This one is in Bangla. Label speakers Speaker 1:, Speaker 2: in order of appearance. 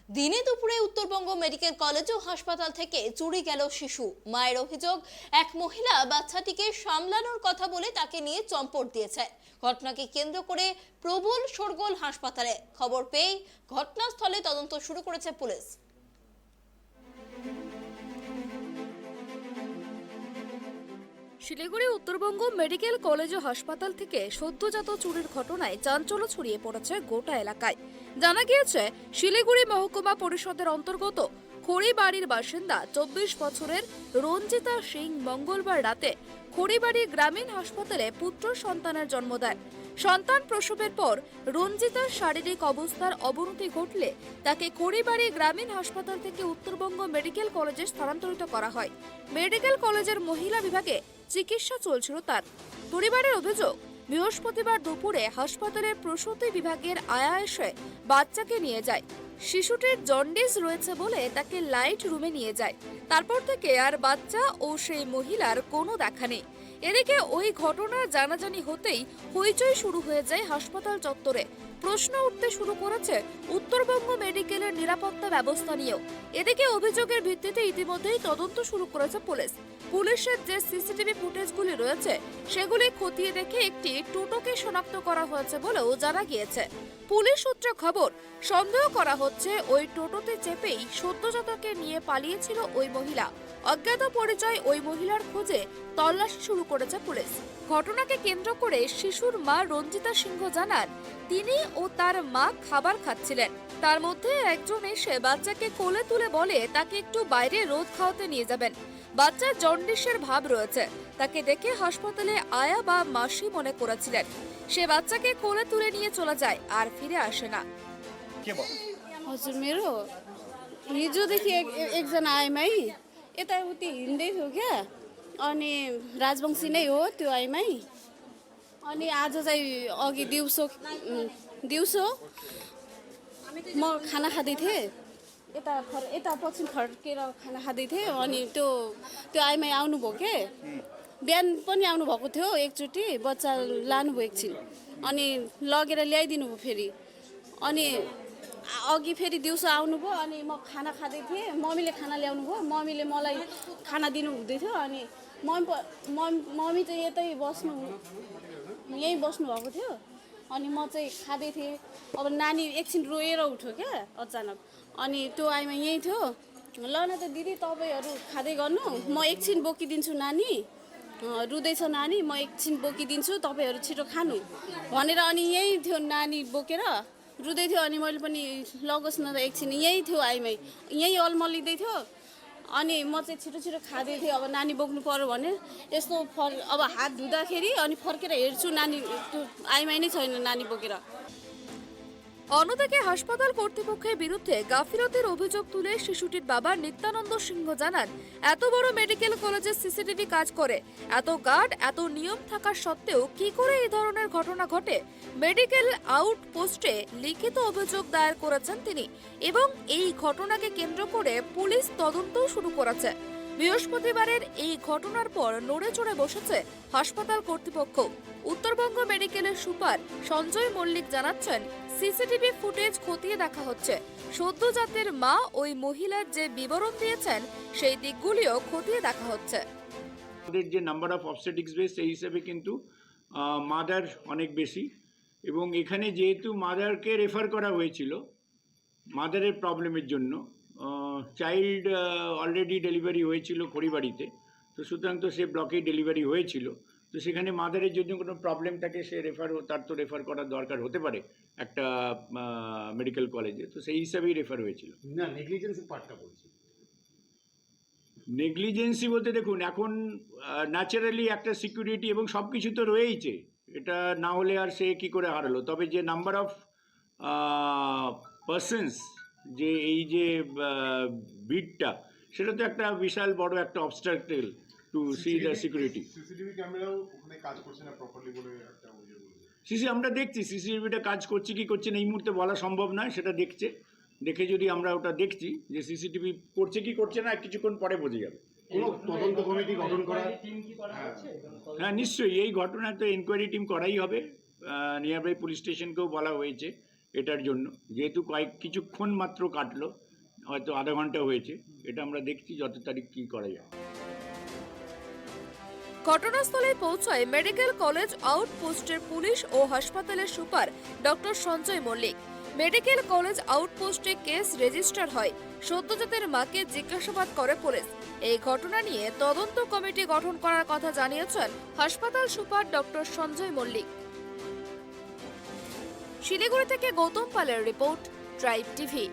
Speaker 1: দিনে দুপুরে উত্তরবঙ্গ মেডিকেল কলেজ ও হাসপাতাল থেকে চুরি গেল শিশু। মায়ের অভিযোগ, এক মহিলা বাচ্চাটিকে সামলানোর কথা বলে তাকে নিয়ে চম্পট দিয়েছে। ঘটনাকে কেন্দ্র করে প্রবল শোরগোল হাসপাতালে। খবর পেয়ে ঘটনাস্থলে তদন্ত শুরু করেছে পুলিশ।
Speaker 2: শিলিগুড়ি উত্তরবঙ্গ মেডিকেল কলেজ ও হাসপাতাল থেকে সদ্যজাত চুরির ঘটনায় চাঞ্চল্য ছড়িয়ে পড়েছে গোটা এলাকায়। জানা গিয়েছে, শিলিগুড়ি মহকুমা পরিষদের অন্তর্গত খড়িবাড়ির বাসিন্দা 24 বছরের রঞ্জিতা সিং মঙ্গলবার রাতে খড়িবাড়ি গ্রামীণ হাসপাতালে পুত্র সন্তানের জন্ম দেন। সন্তান প্রসবের পর রঞ্জিতার শারীরিক অবস্থার অবনতি ঘটলে তাকে খড়িবাড়ি গ্রামীণ হাসপাতাল থেকে উত্তরবঙ্গ মেডিকেল কলেজে স্থানান্তরিত করা হয়। মেডিকেল কলেজের মহিলা বিভাগে চিকিৎসা চলছিল তার। পরিবারের অভিযোগ, বৃহস্পতিবার দুপুরে হাসপাতালের প্রসূতি বিভাগের আয়া এসে বাচ্চাকে নিয়ে যায়। শিশুটির জন্ডিস রয়েছে বলে তাকে লাইট রুমে নিয়ে যায়। তারপর থেকে আর বাচ্চা ও সেই মহিলার কোনো দেখা নেই। এদিকে ওই ঘটনা জানাজানি হতেই হইচই শুরু হয়ে যায় হাসপাতাল চত্বরে। প্রশ্ন উঠতে শুরু করেছে উত্তরবঙ্গ মেডিকেলের নিরাপত্তা ব্যবস্থা নিয়েও। এদিকে অভিযোগের ভিত্তিতে ইতিমধ্যেই তদন্ত শুরু করেছে পুলিশ। পুলিশের যে সিসিটিভি ফুটেজগুলি রয়েছে সেগুলি খতিয়ে দেখে একটি টোটোকে শনাক্ত করা হয়েছে বলেও জানা গিয়েছে। পুলিশ সূত্রে খবর, সন্দেহ করা হচ্ছে ওই টোটোতে চেপেই সদ্যজাতকে নিয়ে পালিয়েছিল ওই মহিলা। অজ্ঞাত পরিচয় ওই মহিলার খোঁজে তল্লাশি শুরু করেছে পুলিশ। ঘটনাকে কেন্দ্র করে শিশুর মা রঞ্জিতা সিংহ জানান, তিনি ও তার মা খাবার খাচ্ছিলেন। তার মধ্যে একজন এসে বাচ্চাকে কোলে তুলে বলে তাকে একটু বাইরে রোদ খাওয়াতে নিয়ে যাবেন। বাচ্চার জন্ডিসের ভাব রয়েছে। তাকে দেখে হাসপাতালে আয়া বা মাসি মনে করেছিলেন। সে বাচ্চাকে কোলে তুলে নিয়ে চলে যায় আর ফিরে আসে না।
Speaker 3: हजुर मेरो हिजोदेखि एकजना आइमाई यताउति हिँड्दै थियो क्या, अनि राजवंशी नै हो त्यो आइमाई। अनि आज चाहिँ अघि दिउँसो म खाना खाँदै थिएँ, यता पछि फर्केर खाना खाँदै थिएँ। अनि त्यो आइमाई आउनुभयो के, बिहान पनि आउनुभएको थियो एकचोटि, बच्चा लानुभयो एकछिन, अनि लगेर ल्याइदिनु भयो फेरि। अनि अघि फेरि दिउँसो आउनुभयो, अनि म खाना खाँदै थिएँ, मम्मीले खाना ल्याउनु भयो, मम्मीले मलाई खाना दिनु हुँदै थियो। अनि मम्मी चाहिँ यहीँ बस्नु भएको थियो। अनि म चाहिँ खाँदै थिएँ। अब नानी एकछिन रोएर उठ्यो क्या अचानक। अनि त्यो आइमा यहीँ थियो, ल न त दिदी तपाईँहरू खाँदै गर्नु, म एकछिन बोकिदिन्छु नानी, रुँदैछ नानी, म एकछिन बोकिदिन्छु, तपाईँहरू छिटो खानु भनेर। अनि यहीँ थियो नानी बोकेर रुँदै थियो। अनि मैले पनि लगोस् न त एकछिन, यहीँ थियो आइमै, यहीँ अल्मलिँदै थियो। अनि म चाहिँ छिटो छिटो खाँदै थिएँ। अब नानी बोक्नु पर्यो भने यस्तो अब हात धुँदाखेरि अनि फर्केर हेर्छु नानी, त्यो आइमाई नै छैन नानी बोकेर।
Speaker 2: অন্যদিকে হাসপাতাল কর্তৃপক্ষের বিরুদ্ধে গাফিলতির অভিযোগ তুলে শিশুটির বাবা নিত্যানন্দ সিংহ জানান, এত বড় মেডিকেল কলেজে সিসিটিভি কাজ করে, এত গার্ড, এত নিয়ম থাকা সত্ত্বেও কি করে এই ধরনের ঘটনা ঘটে। মেডিকেল আউটপোস্টে লিখিত অভিযোগ দায়ের করেছেন তিনি এবং এই ঘটনাকে কেন্দ্র করে পুলিশ তদন্ত শুরু করেছে। বৃহস্পতিবারের এই ঘটনার পর নড়ে চড়ে বসেছে হাসপাতাল কর্তৃপক্ষ। উত্তরবঙ্গ মেডিকেলের সুপার সঞ্জয় মল্লিক জানাচ্ছেন, সিসিটিভি ফুটেজ খতিয়ে দেখা হচ্ছে। সদ্যজাতের মা ওই মহিলার যে বিবরণ দিয়েছেন সেই দিকগুলিও খতিয়ে দেখা হচ্ছে।
Speaker 4: আমাদের যে নাম্বার অফ অবস্টেটিক্স বেস সেই হিসেবে কিন্তু মাদার অনেক বেশি, এবং এখানে যেহেতু মাদারকে রেফার করা হয়েছিল মাদারের প্রবলেমের জন্য, চাইল্ড অলরেডি ডেলিভারি হয়েছিল খড়িবাড়িতে, তো সুতরাং তো সে ব্লকেই ডেলিভারি হয়েছিল। তো সেখানে মাদারের যদি কোনো প্রবলেম থাকে সে তার তো রেফার করার দরকার হতে পারে একটা মেডিকেল কলেজে, তো সেই হিসাবেই রেফার হয়েছিল।
Speaker 5: না, নেগলিজেন্সের পার্টটা বলছি।
Speaker 4: নেগলিজেন্সি বলতে দেখুন, এখন ন্যাচারালি একটা সিকিউরিটি এবং সব কিছু তো রয়েইছে, এটা না হলে আর সে কী করে হারালো। তবে যে নাম্বার অফ পার্সনস, যে এই যে ভিড়টা, সেটা তো একটা বিশাল বড় একটা obstacle to see the security.
Speaker 5: CCTV ক্যামেরাও ওখানে কাজ করছে না প্রপারলি বলে একটা অভিযোগ বলেছে।
Speaker 4: আমরা দেখছি সিসিটিভিটা কাজ করছে কি করছে না এই মুহূর্তে বলা সম্ভব নয়, সেটা দেখে যদি আমরা ওটা দেখছি যে সিসিটিভি করছে কি করছে না কিছুক্ষণ পরে বোঝা যাবে।
Speaker 5: কোনো তদন্ত কমিটি গঠন করা?
Speaker 4: হ্যাঁ, নিশ্চয়ই এই ঘটনায় তো এনকোয়ারি টিম করাই হবে। নিয়ারবাই পুলিশ স্টেশনকেও বলা হয়েছে এটার জন্য, যেহেতু কিছুক্ষণ মাত্র কাটলো, হয়তো আধা ঘন্টা হয়েছে, এটা আমরা দেখছি যত তারিখ কী করা যায়।
Speaker 2: ঘটনাস্থলে পৌঁছায় মেডিকেল কলেজ আউটপোস্টের পুলিশ ও হাসপাতালের super doctor Sanjay Mallick. Medical college আউটপোস্টে কেস রেজিস্টার হয়। সদ্যজাতের মাকে জিজ্ঞাসাবাদ করে পুলিশ। এই ঘটনা নিয়ে তদন্ত কমিটি গঠন করার কথা জানিয়েছেন হাসপাতাল সুপার ডক্টর সঞ্জয় মল্লিক। শিলিগুড়ি থেকে গৌতম পালের রিপোর্ট, ট্রাইব টিভি।